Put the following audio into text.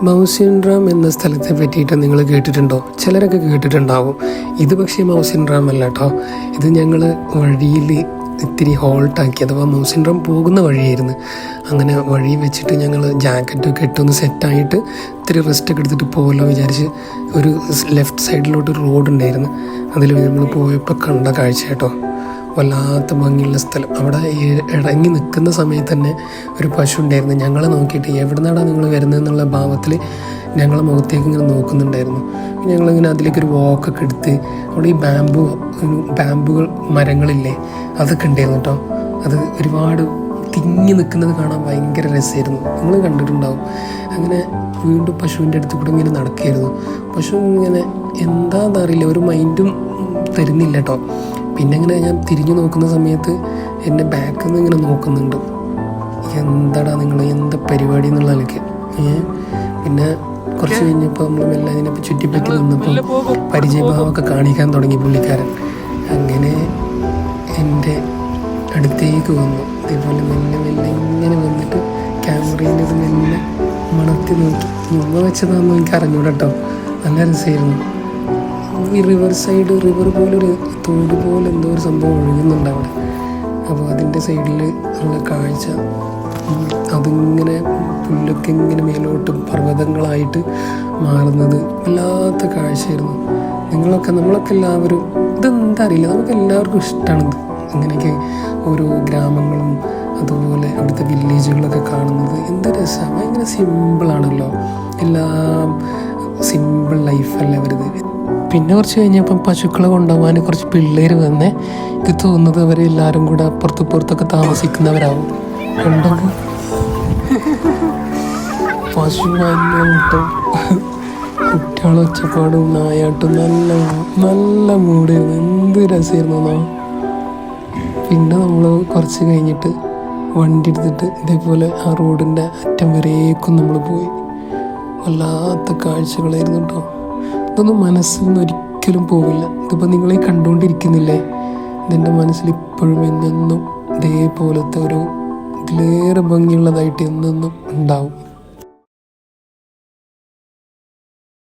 മൗസിൻ റാം എന്ന സ്ഥലത്തെ പറ്റിയിട്ട് നിങ്ങൾ കേട്ടിട്ടുണ്ടോ? ചിലരൊക്കെ കേട്ടിട്ടുണ്ടാവും. ഇത് പക്ഷേ മൗസിൻ റാം അല്ല കേട്ടോ. ഇത് ഞങ്ങൾ വഴിയിൽ ഇത്തിരി ഹോൾട്ടാക്കി, അഥവാ മൗസിൻ റാം പോകുന്ന വഴിയായിരുന്നു. അങ്ങനെ വഴി വെച്ചിട്ട് ഞങ്ങൾ ജാക്കറ്റൊക്കെ ഇട്ടൊന്ന് സെറ്റായിട്ട് ഇത്തിരി റെസ്റ്റൊക്കെ എടുത്തിട്ട് പോകല്ലോ വിചാരിച്ച് ഒരു ലെഫ്റ്റ് സൈഡിലോട്ട് റോഡ് ഉണ്ടായിരുന്നു. അതിൽ നമ്മൾ പോയപ്പോൾ കണ്ട കാഴ്ച കേട്ടോ, വല്ലാത്ത ഭംഗിയുള്ള സ്ഥലം. അവിടെ ഇറങ്ങി നിൽക്കുന്ന സമയത്ത് തന്നെ ഒരു പശു ഉണ്ടായിരുന്നു. ഞങ്ങളെ നോക്കിയിട്ട് എവിടെ നിന്നാണ് നിങ്ങൾ വരുന്നതെന്നുള്ള ഭാവത്തിൽ ഞങ്ങളെ മുഖത്തേക്ക് ഇങ്ങനെ നോക്കുന്നുണ്ടായിരുന്നു. ഞങ്ങളിങ്ങനെ അതിലേക്കൊരു വാക്കൊക്കെ എടുത്ത് അവിടെ ഈ ബാമ്പുകൾ മരങ്ങളില്ലേ, അതൊക്കെ ഉണ്ടായിരുന്നു കേട്ടോ. അത് ഒരുപാട് തിങ്ങി നിൽക്കുന്നത് കാണാൻ ഭയങ്കര രസമായിരുന്നു. നിങ്ങൾ കണ്ടിട്ടുണ്ടാവും. അങ്ങനെ വീണ്ടും പശുവിൻ്റെ അടുത്ത് കൂടെ ഇങ്ങനെ നടക്കുകയായിരുന്നു. പശു ഇങ്ങനെ എന്താണെന്നറിയില്ല, ഒരു മൈൻഡും തരുന്നില്ല കേട്ടോ. പിന്നെ ഇങ്ങനെ ഞാൻ തിരിഞ്ഞു നോക്കുന്ന സമയത്ത് എന്നെ ബാക്കിൽ നിന്ന് ഇങ്ങനെ നോക്കുന്നുണ്ട്. എന്താടാ നിങ്ങൾ, എന്താ പരിപാടി എന്നുള്ള നിലയ്ക്ക്. പിന്നെ കുറച്ച് കഴിഞ്ഞപ്പോൾ നമ്മൾ മെല്ലെ അതിനെ ചുറ്റിപ്പറ്റി നിന്നപ്പോൾ പരിചയഭാവമൊക്കെ കാണിക്കാൻ തുടങ്ങി പുള്ളിക്കാരൻ. അങ്ങനെ എൻ്റെ അടുത്തേക്ക് വന്നു. ഇതേപോലെ മെല്ലെ മെല്ലെ ഇങ്ങനെ വന്നിട്ട് ക്യാമറയിൽ ഇത് മെല്ലെ മണത്തി നോക്കി. ഉമ്മ വെച്ചതാണെന്ന് എനിക്ക് അറിഞ്ഞൂടെ കേട്ടോ. നല്ല രസമായിരുന്നു. ഈ റിവർ പോലൊരു തോട് പോലെ എന്തോ ഒരു സംഭവം ഒഴുകുന്നുണ്ട് അവിടെ. അപ്പോൾ അതിൻ്റെ സൈഡിൽ ഉള്ള കാഴ്ച, അതിങ്ങനെ പുല്ലൊക്കെ ഇങ്ങനെ മേലോട്ട് പർവ്വതങ്ങളായിട്ട് മാറുന്നത് വല്ലാത്ത കാഴ്ചയായിരുന്നു. നമ്മളൊക്കെ എല്ലാവരും, ഇതെന്താ അറിയില്ല, നമുക്ക് എല്ലാവർക്കും ഇഷ്ടമാണിത്. ഇങ്ങനെയൊക്കെ ഓരോ ഗ്രാമങ്ങളും അതുപോലെ അവിടുത്തെ വില്ലേജുകളൊക്കെ കാണുന്നത് എന്ത് രസമാണ്. ഭയങ്കര സിമ്പിളാണല്ലോ, എല്ലാം സിമ്പിൾ ലൈഫല്ലേ അവരിത്. പിന്നെ കുറച്ച് കഴിഞ്ഞപ്പം പശുക്കളെ കൊണ്ടുപോകാൻ കുറച്ച് പിള്ളേർ വന്നേ. ഇത് തോന്നുന്നത് അവരെല്ലാവരും കൂടെ അപ്പുറത്തൊക്കെ താമസിക്കുന്നവരാവും. ഉണ്ടെങ്കിൽ പശു വന്നിട്ടും കുട്ടികളെ ഒച്ചപ്പാടും നായാട്ടും നല്ല മൂടായിരുന്നു. എന്ത് രസമായിരുന്നു. പിന്നെ നമ്മൾ കുറച്ച് കഴിഞ്ഞിട്ട് വണ്ടി എടുത്തിട്ട് ഇതേപോലെ ആ റോഡിൻ്റെ അറ്റം വരേക്കും നമ്മൾ പോയി. വല്ലാത്ത കാഴ്ചകളായിരുന്നു കേട്ടോ. ഇതൊന്നും മനസ്സിൽ നിന്ന് ഒരിക്കലും പോവില്ല. ഇതിപ്പോൾ നിങ്ങളീ കണ്ടുകൊണ്ടിരിക്കുന്നില്ലേ, ഇതെൻ്റെ മനസ്സിൽ ഇപ്പോഴും എന്നെന്നും ഇതേപോലത്തെ ഒരു ഇതിലേറെ ഭംഗിയുള്ളതായിട്ട് എന്നെന്നും ഉണ്ടാവും.